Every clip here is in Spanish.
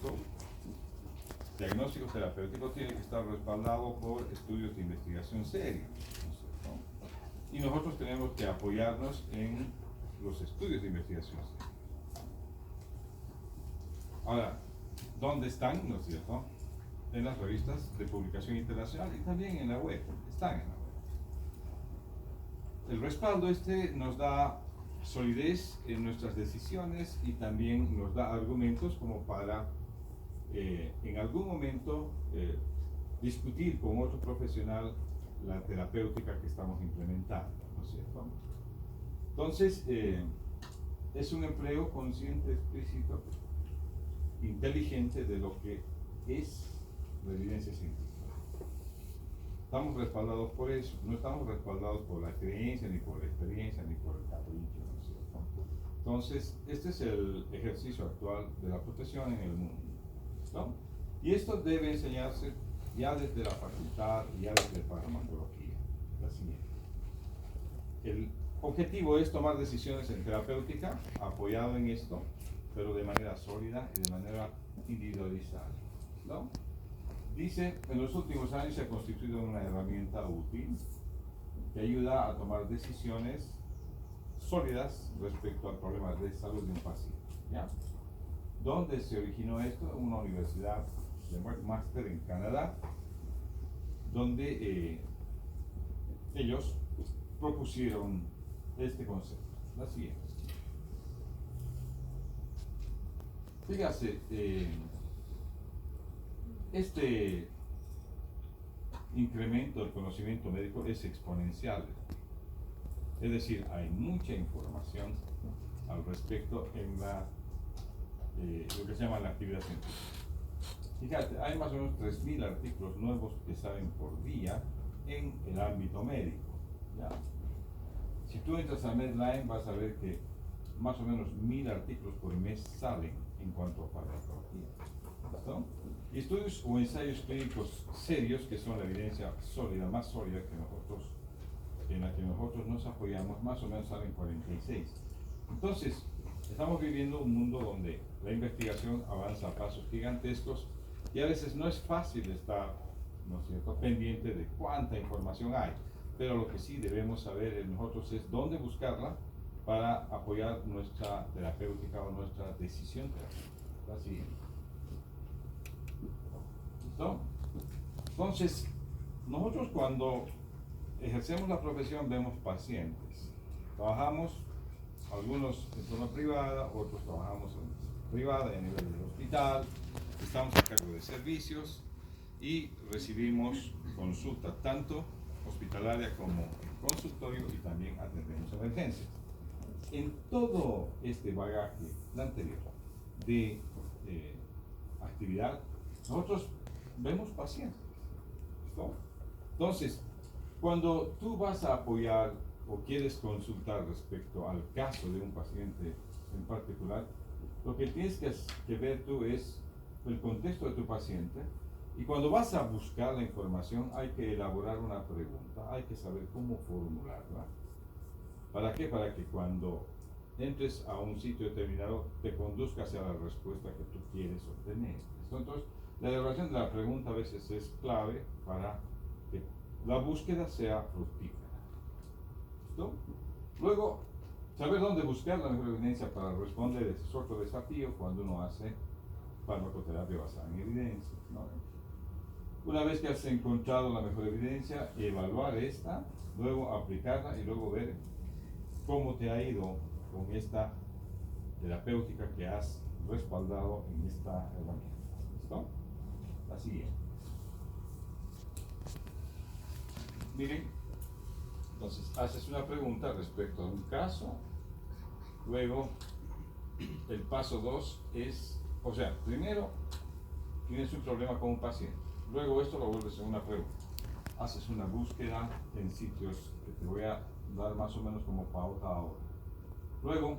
cierto?, diagnóstico terapéutico tiene que estar respaldado por estudios de investigación serios, ¿no es cierto? Y nosotros tenemos que apoyarnos en los estudios de investigación serios. Ahora, ¿dónde están, no es cierto?, en las revistas de publicación internacional y también en la web, están en la web. El respaldo nos da solidez en nuestras decisiones y también nos da argumentos como para en algún momento discutir con otro profesional la terapéutica que estamos implementando, ¿no es cierto? Entonces, es un empleo consciente, explícito, inteligente de lo que es la evidencia científica. Estamos respaldados por eso, no estamos respaldados por la creencia, ni por la experiencia, ni por el capricho, ¿no es cierto? Entonces, este es el ejercicio actual de la profesión en el mundo, ¿no? Y esto debe enseñarse ya desde la facultad, ya desde farmacología. La siguiente. El objetivo es tomar decisiones en terapéutica, apoyado en esto, pero de manera sólida y de manera individualizada, ¿no? Dice, en los últimos años se ha constituido una herramienta útil que ayuda a tomar decisiones sólidas respecto al problema de salud de un paciente, ¿ya? ¿Dónde se originó esto? En una universidad de McMaster en Canadá, donde ellos propusieron este concepto. La siguiente. Fíjase, este incremento del conocimiento médico es exponencial. Es decir, hay mucha información al respecto en lo que se llama la actividad científica. Fíjate, hay más o menos 3.000 artículos nuevos que salen por día en el ámbito médico, ¿ya? Si tú entras a Medline vas a ver que más o menos 1.000 artículos por mes salen en cuanto a farmacología. ¿Listo? Y estudios o ensayos clínicos serios, que son la evidencia sólida, más sólida en la que nosotros nos apoyamos, más o menos salen 46. Entonces, estamos viviendo un mundo donde la investigación avanza a pasos gigantescos y a veces no es fácil estar, ¿no es cierto?, pendiente de cuánta información hay, pero lo que sí debemos saber nosotros es dónde buscarla para apoyar nuestra terapéutica o nuestra decisión terapéutica. La siguiente. ¿Listo? Entonces, nosotros cuando ejercemos la profesión vemos pacientes. Trabajamos, algunos en forma privada, otros trabajamos en privada, a nivel del hospital, estamos a cargo de servicios y recibimos consulta tanto hospitalaria como en consultorio y también atendemos emergencias. En todo este bagaje anterior de actividad, nosotros vemos pacientes, ¿listo? Entonces, cuando tú vas a apoyar o quieres consultar respecto al caso de un paciente en particular, lo que tienes que ver tú es el contexto de tu paciente, y cuando vas a buscar la información hay que elaborar una pregunta, hay que saber cómo formularla. ¿Para qué? Para que cuando entres a un sitio determinado te conduzca hacia la respuesta que tú quieres obtener. Entonces, la elaboración de la pregunta a veces es clave para que la búsqueda sea fructífera. ¿Listo? Luego, saber dónde buscar la mejor evidencia para responder es otro desafío cuando uno hace farmacoterapia basada en evidencia, ¿no? Una vez que has encontrado la mejor evidencia, evaluar esta, luego aplicarla y luego ver cómo te ha ido con esta terapéutica que has respaldado en esta herramienta. ¿Listo? La siguiente. Miren, entonces haces una pregunta respecto a un caso, luego el paso 2 es, o sea, primero tienes un problema con un paciente, luego esto lo vuelves en una pregunta, haces una búsqueda en sitios que te voy a dar más o menos como pauta ahora. Luego,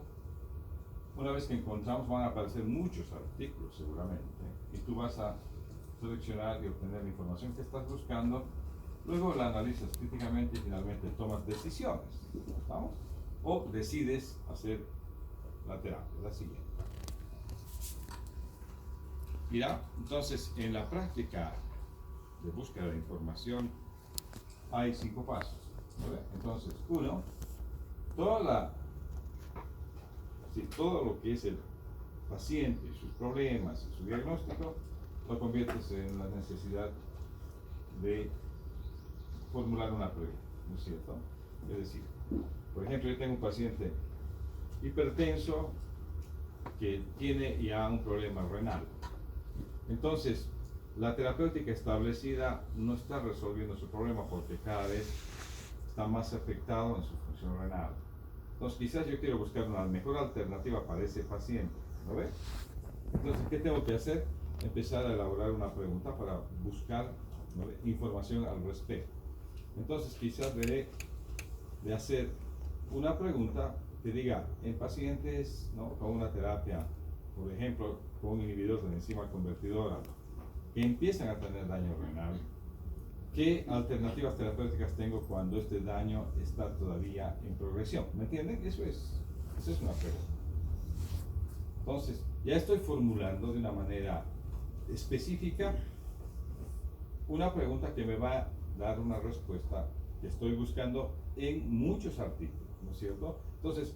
una vez que encontramos, van a aparecer muchos artículos seguramente, y tú vas a seleccionar y obtener la información que estás buscando, luego la analizas críticamente y finalmente tomas decisiones, ¿estamos? O decides hacer la terapia, la siguiente. Mira, entonces en la práctica de búsqueda de información hay 5 pasos. ¿Vale? Entonces, uno, toda la, sí, todo lo que es el paciente, sus problemas y su diagnóstico, lo conviertes en la necesidad de formular una pregunta, ¿no es cierto? Es decir, por ejemplo, yo tengo un paciente hipertenso que tiene ya un problema renal. Entonces, la terapéutica establecida no está resolviendo su problema porque cada vez está más afectado en su función renal. Entonces, quizás yo quiero buscar una mejor alternativa para ese paciente, ¿no ves? Entonces, ¿qué tengo que hacer? Empezar a elaborar una pregunta para buscar, ¿no ve?, información al respecto. Entonces, quizás deberé de hacer una pregunta que diga, en pacientes, ¿no?, con una terapia, por ejemplo, con un inhibidor de la enzima convertidora, que empiezan a tener daño renal, ¿qué alternativas terapéuticas tengo cuando este daño está todavía en progresión? ¿Me entienden? Eso es una pregunta. Entonces, ya estoy formulando de una manera específica una pregunta que me va a dar una respuesta que estoy buscando en muchos artículos, ¿no es cierto? Entonces,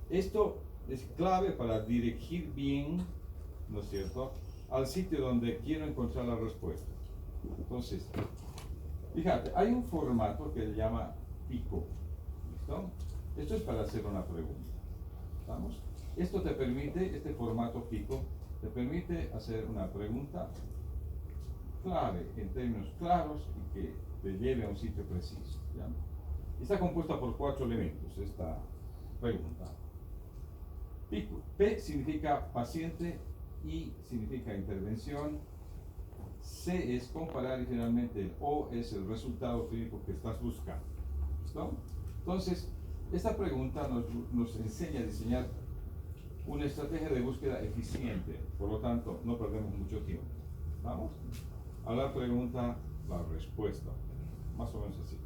esto es clave para dirigir bien, ¿no es cierto?, al sitio donde quiero encontrar la respuesta. Entonces, fíjate, hay un formato que se llama PICO, ¿listo? Esto es para hacer una pregunta, ¿vamos? Esto te permite, este formato PICO, te permite hacer una pregunta clave, en términos claros y que te lleve a un sitio preciso, ¿ya? Está compuesta por 4 elementos, esta pregunta. PICO. P significa paciente, I significa intervención, C es comparar y finalmente el O es el resultado clínico que estás buscando. ¿Listo? Entonces, esta pregunta nos enseña a diseñar una estrategia de búsqueda eficiente, por lo tanto, no perdemos mucho tiempo. ¿Vamos? A la pregunta, la respuesta, más o menos así.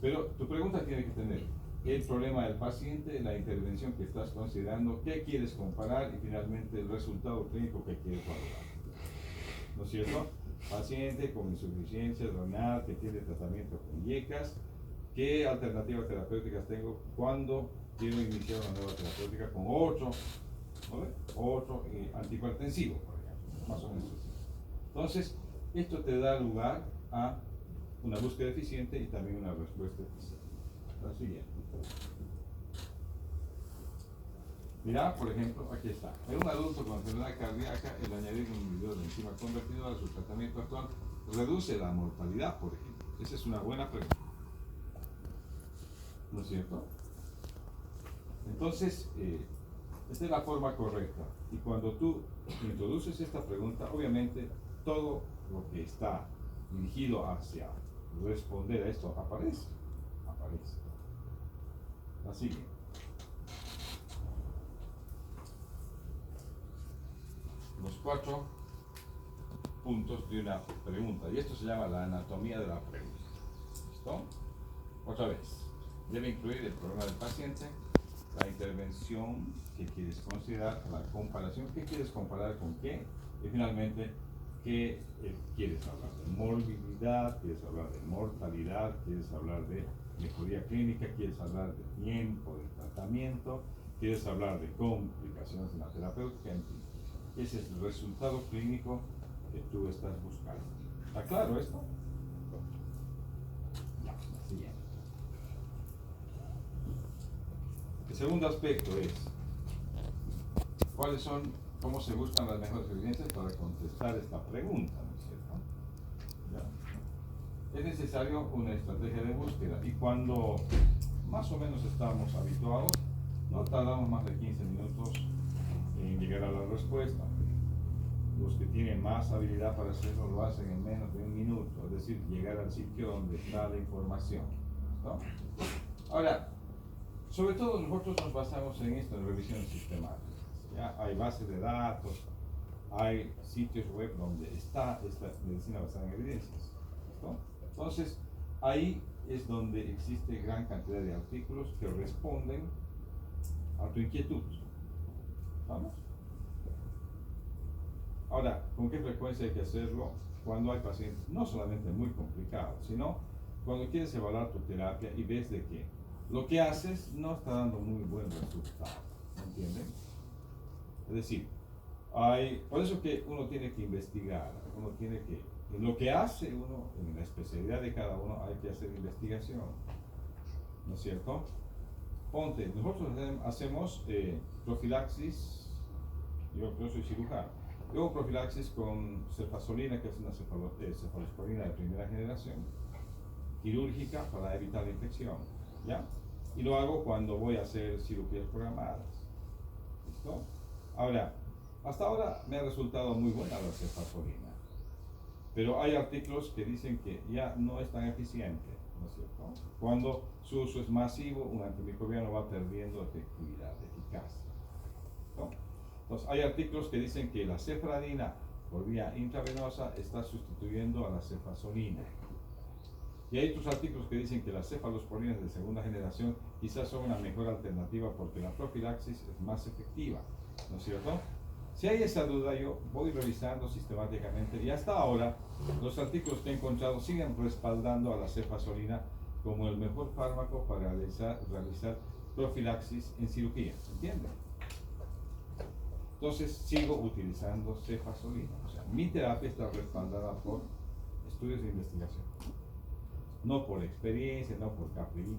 Pero tu pregunta tiene que tener el problema del paciente, la intervención que estás considerando, qué quieres comparar y finalmente el resultado clínico que quieres valorar. ¿No es cierto? Paciente con insuficiencia renal que tiene tratamiento con IECAS, ¿qué alternativas terapéuticas tengo cuando quiero iniciar una nueva terapéutica con otro antihipertensivo, por ejemplo? Más o menos así. Entonces, esto te da lugar a una búsqueda eficiente y también una respuesta eficiente. La siguiente. Mira, por ejemplo, aquí está. En un adulto con enfermedad cardíaca, el añadir un inhibidor de enzima convertidora a su tratamiento actual reduce la mortalidad, por ejemplo. Esa es una buena pregunta, ¿no es cierto? Entonces, esta es la forma correcta. Y cuando tú introduces esta pregunta, obviamente todo lo que está dirigido hacia responder a esto aparece. La siguiente. Los 4 puntos de una pregunta. Y esto se llama la anatomía de la pregunta. ¿Listo? Otra vez. Debe incluir el problema del paciente, la intervención que quieres considerar, la comparación, qué quieres comparar con qué, y finalmente, qué quieres hablar de morbilidad, quieres hablar de mortalidad, quieres hablar de mejoría clínica, quieres hablar de tiempo de tratamiento, quieres hablar de complicaciones en la terapéutica, en fin. Ese es el resultado clínico que tú estás buscando. ¿Está claro esto? Ya, siguiente. El segundo aspecto es cómo se buscan las mejores evidencias para contestar esta pregunta, ¿no es cierto? ¿Ya? Es necesario una estrategia de búsqueda y cuando más o menos estamos habituados, no tardamos más de 15 minutos en llegar a la respuesta. Los que tienen más habilidad para hacerlo lo hacen en menos de un minuto, es decir, llegar al sitio donde está la información, ¿no? Ahora, sobre todo nosotros nos basamos en esto, en revisiones sistemáticas. ¿Ya? Hay bases de datos, hay sitios web donde está esta medicina basada en evidencias, ¿no? Entonces, ahí es donde existe gran cantidad de artículos que responden a tu inquietud. ¿Vamos? Ahora, ¿con qué frecuencia hay que hacerlo? Cuando hay pacientes no solamente muy complicados, sino cuando quieres evaluar tu terapia y ves de que lo que haces no está dando muy buen resultado, ¿me entienden? Es decir, por eso que uno tiene que investigar, uno tiene que, en lo que hace uno, en la especialidad de cada uno, hay que hacer investigación, ¿no es cierto? Ponte, nosotros hacemos profilaxis, yo soy cirujano, yo hago profilaxis con cefazolina, que es una cefalosporina de primera generación, quirúrgica para evitar la infección, ¿ya? Y lo hago cuando voy a hacer cirugías programadas, ¿listo? Ahora, hasta ahora me ha resultado muy buena la cefazolina, pero hay artículos que dicen que ya no es tan eficiente, ¿no es cierto? Cuando su uso es masivo, un antimicrobiano va perdiendo efectividad, eficacia, ¿no? Entonces, hay artículos que dicen que la cefradina por vía intravenosa está sustituyendo a la cefazolina. Y hay otros artículos que dicen que las cefalosporinas de segunda generación quizás son una mejor alternativa porque la profilaxis es más efectiva, ¿no es cierto? Si hay esa duda, yo voy revisando sistemáticamente y hasta ahora los artículos que he encontrado siguen respaldando a la cefazolina como el mejor fármaco para realizar profilaxis en cirugía, ¿entienden? Entonces sigo utilizando cefazolina, o sea, mi terapia está respaldada por estudios de investigación, no por experiencia, no por capricho.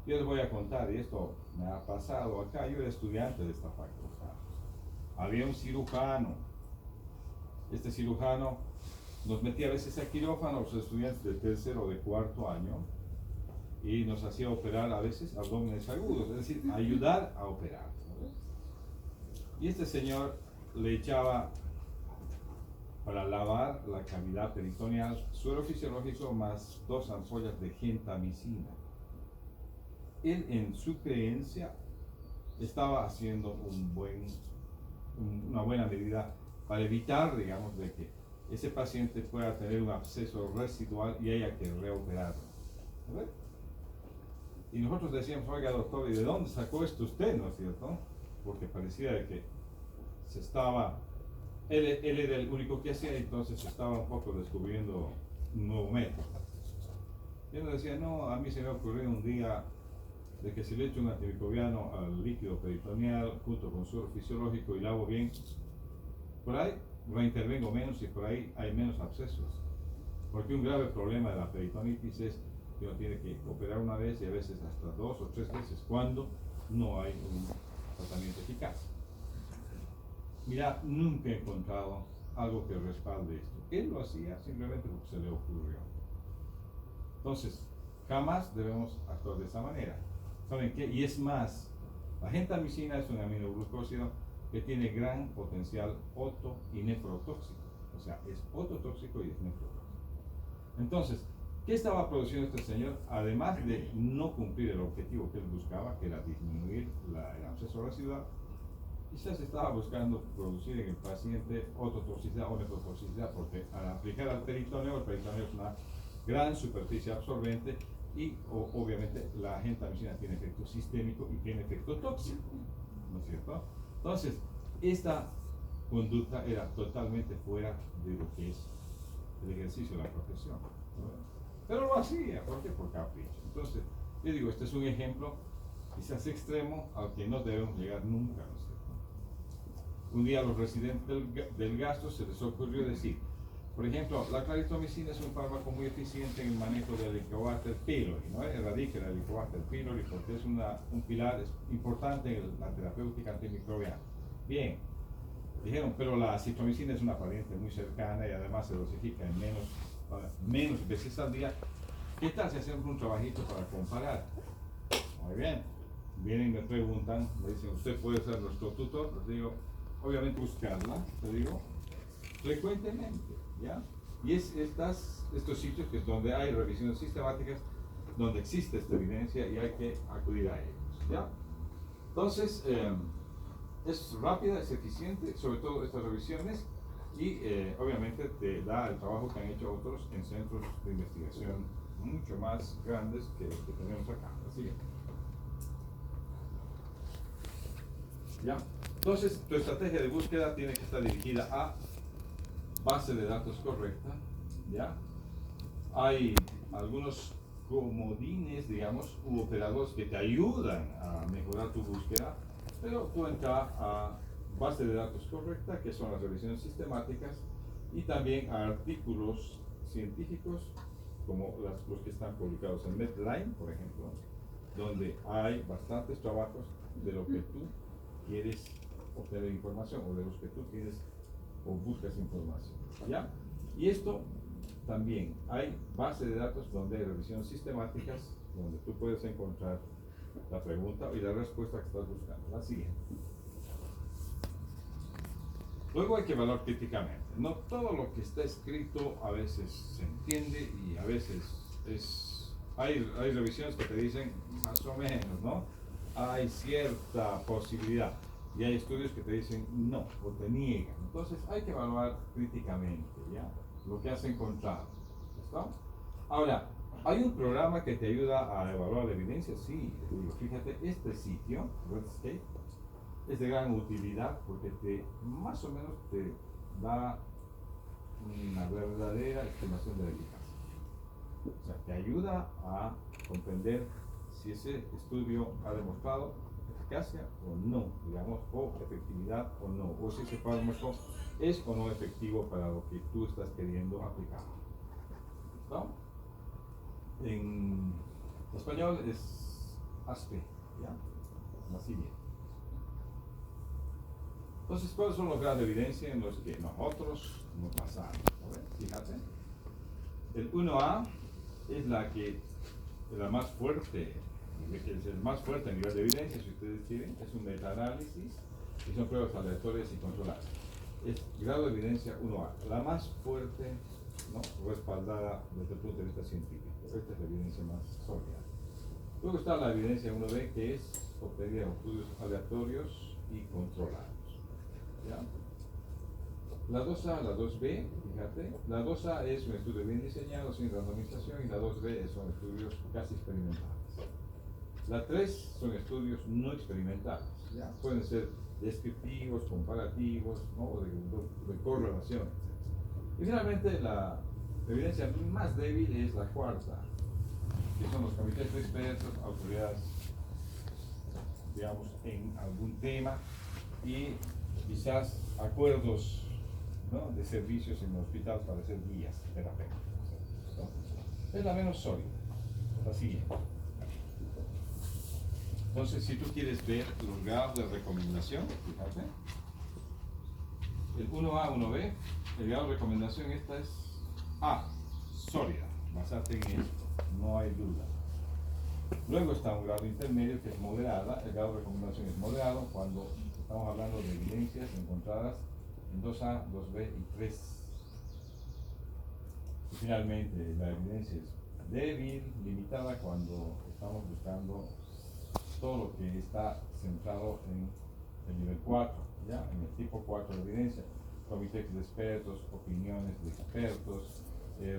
Yo les voy a contar, y esto me ha pasado acá, yo era estudiante de esta facultad. Había un cirujano, este cirujano nos metía a veces a quirófano a los estudiantes de tercero o de cuarto año y nos hacía operar a veces abdómenes agudos, es decir, ayudar a operar, ¿no? Y este señor le echaba para lavar la cavidad peritoneal suero fisiológico más 2 ampollas de gentamicina. Él en su creencia estaba haciendo una buena medida para evitar, digamos, de que ese paciente pueda tener un absceso residual y haya que reoperarlo. ¿Verdad? Y nosotros decíamos, oiga doctor, ¿y de dónde sacó esto usted, no es cierto? Porque parecía de que él era el único que hacía, entonces estaba un poco descubriendo un nuevo método. Y él decía, no, a mí se me ocurrió un día de que si le echo un antimicrobiano al líquido peritoneal junto con suero fisiológico y lavo bien, por ahí reintervengo menos y por ahí hay menos abscesos. Porque un grave problema de la peritonitis es que uno tiene que operar una vez y a veces hasta 2 o 3 veces cuando no hay un tratamiento eficaz. Mira, nunca he encontrado algo que respalde esto. Él lo hacía simplemente porque se le ocurrió. Entonces, jamás debemos actuar de esa manera. ¿Saben qué? Y es más, la gentamicina es un aminoglucósido que tiene gran potencial oto y nefrotóxico. O sea, es ototóxico y es nefrotóxico. Entonces, ¿qué estaba produciendo este señor? Además de no cumplir el objetivo que él buscaba, que era disminuir el absceso residual, quizás estaba buscando producir en el paciente ototoxicidad o nefrotoxicidad, porque al aplicar al peritoneo, el peritoneo es una gran superficie absorbente y obviamente la gentamicina tiene efecto sistémico y tiene efecto tóxico, ¿no es cierto? Entonces, esta conducta era totalmente fuera de lo que es el ejercicio de la profesión, ¿no? Pero lo hacía, ¿por qué? Por capricho. Entonces, yo digo, este es un ejemplo quizás extremo al que no debemos llegar nunca, ¿no es cierto? Un día a los residentes del gastro se les ocurrió decir, por ejemplo, la claritromicina es un fármaco muy eficiente en el manejo del Helicobacter pylori, ¿no? Erradica el Helicobacter pylori porque es un pilar importante en la terapéutica antimicrobiana. Bien, dijeron, pero la citromicina es una pariente muy cercana y además se dosifica en menos veces al día. ¿Qué tal si hacemos un trabajito para comparar? Muy bien, vienen y me preguntan, me dicen, ¿usted puede ser nuestro tutor? Les digo, obviamente buscarla, te digo, frecuentemente, ¿ya? Y es estos sitios que es donde hay revisiones sistemáticas, donde existe esta evidencia y hay que acudir a ellos, ¿ya? Entonces, es rápida, es eficiente, sobre todo estas revisiones, y obviamente te da el trabajo que han hecho otros en centros de investigación mucho más grandes que los que tenemos acá. Así que, ¿ya? Entonces, tu estrategia de búsqueda tiene que estar dirigida a base de datos correcta, ¿ya? Hay algunos comodines, digamos, u operadores que te ayudan a mejorar tu búsqueda, pero tú entras a base de datos correcta, que son las revisiones sistemáticas, y también a artículos científicos, como los que están publicados en Medline, por ejemplo, donde hay bastantes trabajos de lo que tú quieres obtener información, o de los que tú quieres o buscas información, ¿ya? Y esto también hay base de datos donde hay revisiones sistemáticas, donde tú puedes encontrar la pregunta y la respuesta que estás buscando. La siguiente. Luego hay que evaluar críticamente. No todo lo que está escrito a veces se entiende y a veces hay revisiones que te dicen más o menos, ¿no? Hay cierta posibilidad. Y hay estudios que te dicen no, o te niegan. Entonces hay que evaluar críticamente, ¿ya? Lo que has encontrado. ¿Está? Ahora, ¿hay un programa que te ayuda a evaluar la evidencia? Sí, fíjate, este sitio, Redscape, es de gran utilidad porque más o menos te da una verdadera estimación de la eficacia. O sea, te ayuda a comprender si ese estudio ha demostrado eficacia o no, digamos, o efectividad o no, o si ese fármaco es o no efectivo para lo que tú estás queriendo aplicar. ¿No? En español es ASPE, ¿ya? Así bien. Entonces, ¿cuáles son los grados de evidencia en los que nosotros nos basamos? Fíjate, el 1A es la más fuerte, es el más fuerte a nivel de evidencia, si ustedes quieren, es un metaanálisis y son pruebas aleatorias y controladas. Es grado de evidencia 1A, la más fuerte, ¿no? Respaldada desde el punto de vista científico. Esta es la evidencia más sólida. Luego está la evidencia 1B, que es obtenida en estudios aleatorios y controlados. ¿Ya? La 2A, la 2B, fíjate, la 2A es un estudio bien diseñado, sin randomización, y la 2B son estudios casi experimentales. La 3 son estudios no experimentales, ¿ya? Pueden ser descriptivos, comparativos, ¿no? de correlación, etc. Y finalmente la evidencia más débil es la cuarta, que son los comités de expertos, autoridades, digamos, en algún tema, y quizás acuerdos, ¿no? de servicios en el hospital para hacer guías terapéuticas. Es la menos sólida, la siguiente. Entonces, si tú quieres ver los grados de recomendación, fíjate, el 1A, 1B, el grado de recomendación, esta es A, sólida, basate en esto, no hay duda. Luego está un grado intermedio que es moderada, el grado de recomendación es moderado cuando estamos hablando de evidencias encontradas en 2A, 2B y 3. Y finalmente, la evidencia es débil, limitada cuando estamos buscando todo lo que está centrado en el nivel 4, ¿ya? En el tipo 4 de evidencia, comités de expertos, opiniones de expertos,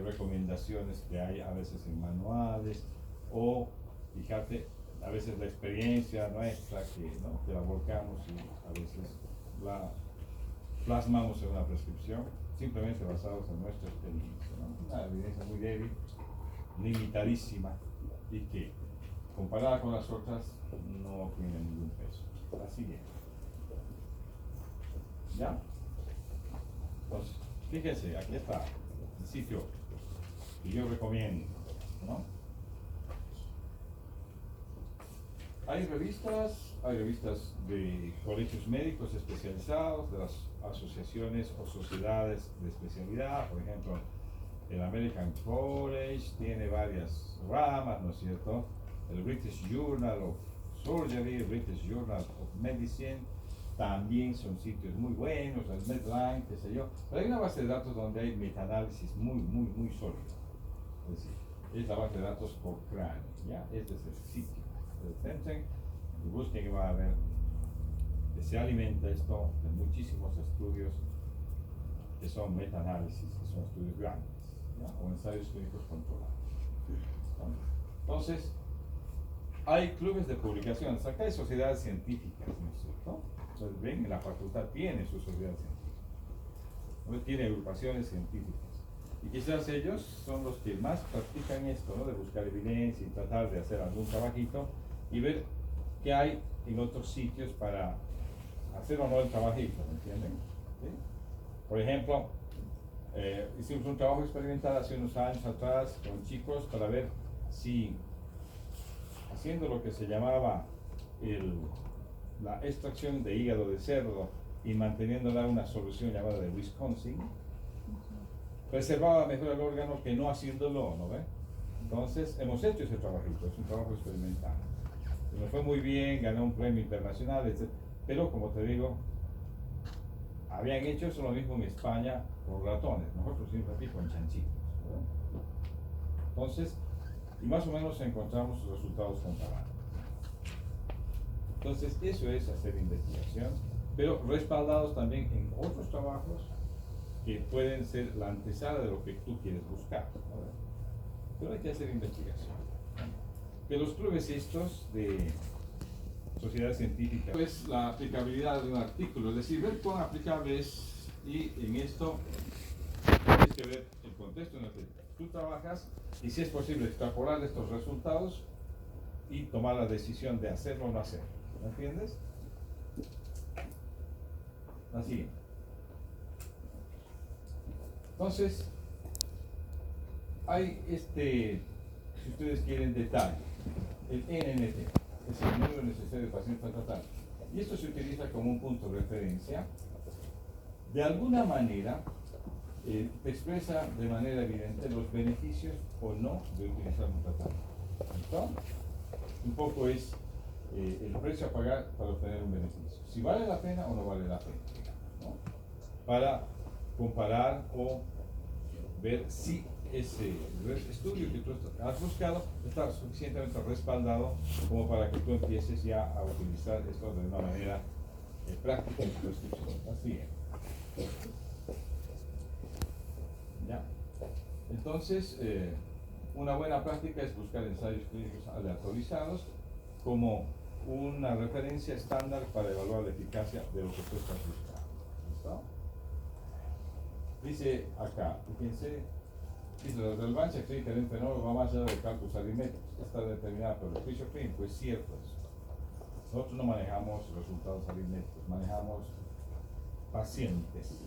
recomendaciones que hay a veces en manuales, o, fíjate, a veces la experiencia nuestra que la volcamos y a veces la plasmamos en una prescripción, simplemente basados en nuestra experiencia, ¿no? Una evidencia muy débil, limitadísima, y que comparada con las otras no tiene ningún peso. La siguiente. ¿Ya? Entonces, fíjense, aquí está el sitio que yo recomiendo, ¿no? Hay revistas de colegios médicos especializados, de las asociaciones o sociedades de especialidad, por ejemplo, el American College tiene varias ramas, ¿no es cierto? El British Journal of Surgery, el British Journal of Medicine, también son sitios muy buenos, el Medline, qué sé yo, pero hay una base de datos donde hay metaanálisis muy sólida, es decir, es la base de datos por cráneo, ¿ya? Este es el sitio. Tencent, y busquen que va a ver que se alimenta esto de muchísimos estudios que son metaanálisis, que son estudios grandes, ¿ya? O ensayos clínicos controlados. Entonces, hay clubes de publicaciones, acá hay sociedades científicas, ¿no es cierto? Entonces, ven, la facultad tiene su sociedad científica, ¿no? Tiene agrupaciones científicas. Y quizás ellos son los que más practican esto, ¿no? De buscar evidencia y tratar de hacer algún trabajito y ver qué hay en otros sitios para hacer o no el trabajito, ¿me entienden? ¿Sí? Por ejemplo, hicimos un trabajo experimental hace unos años atrás con chicos para ver si haciendo lo que se llamaba la extracción de hígado de cerdo y manteniéndola una solución llamada de Wisconsin, preservaba mejor el órgano que no haciéndolo, ¿no ve? Entonces hemos hecho ese trabajito, es un trabajo experimental. Y nos fue muy bien, ganó un premio internacional, etc. Pero como te digo, habían hecho eso lo mismo en España con ratones, nosotros hicimos aquí con chanchitos, ¿verdad? Entonces, y más o menos encontramos resultados comparables. Entonces, eso es hacer investigación, pero respaldados también en otros trabajos que pueden ser la antesala de lo que tú quieres buscar, ¿no? Pero hay que hacer investigación. De los clubes estos de sociedad científica, es la aplicabilidad de un artículo, es decir, ver cuán aplicable es, y en esto tienes que ver el contexto en el que tú trabajas y si es posible extrapolar estos resultados y tomar la decisión de hacerlo o no hacerlo. ¿Me entiendes? La siguiente. Entonces, hay si ustedes quieren detalle, el NNT, es el número necesario de pacientes para tratar. Y esto se utiliza como un punto de referencia. De alguna manera, expresa de manera evidente los beneficios o no de utilizar un tratamiento. ¿Listo? Un poco es el precio a pagar para obtener un beneficio. Si vale la pena o no vale la pena, ¿no? Para comparar o ver si ese estudio que tú has buscado está suficientemente respaldado como para que tú empieces ya a utilizar esto de una manera práctica en tu prescripción. Así es. ¿Ya? Entonces, una buena práctica es buscar ensayos clínicos aleatorizados como una referencia estándar para evaluar la eficacia de lo que tú estás buscando. ¿Listo? Dice acá, fíjense, dice, la relevancia clínica del fenómeno va más allá de cálculos aritméticos, está determinada por el juicio clínico, es cierto eso. Nosotros no manejamos resultados aritméticos, manejamos pacientes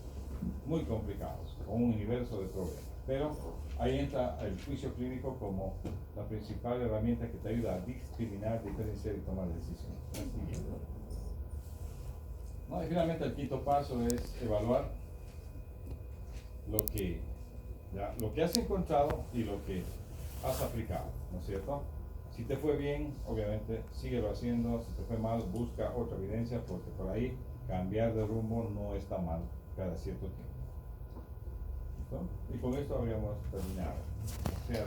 muy complicados, con un universo de problemas. Pero ahí entra el juicio clínico como la principal herramienta que te ayuda a discriminar, diferenciar y tomar decisiones. ¿No? Y finalmente el quinto paso es evaluar lo que has encontrado y lo que has aplicado, ¿no es cierto? Si te fue bien, obviamente, síguelo haciendo. Si te fue mal, busca otra evidencia, porque por ahí cambiar de rumbo no está mal cada cierto tiempo. ¿Listo? Y con esto habríamos terminado. O sea,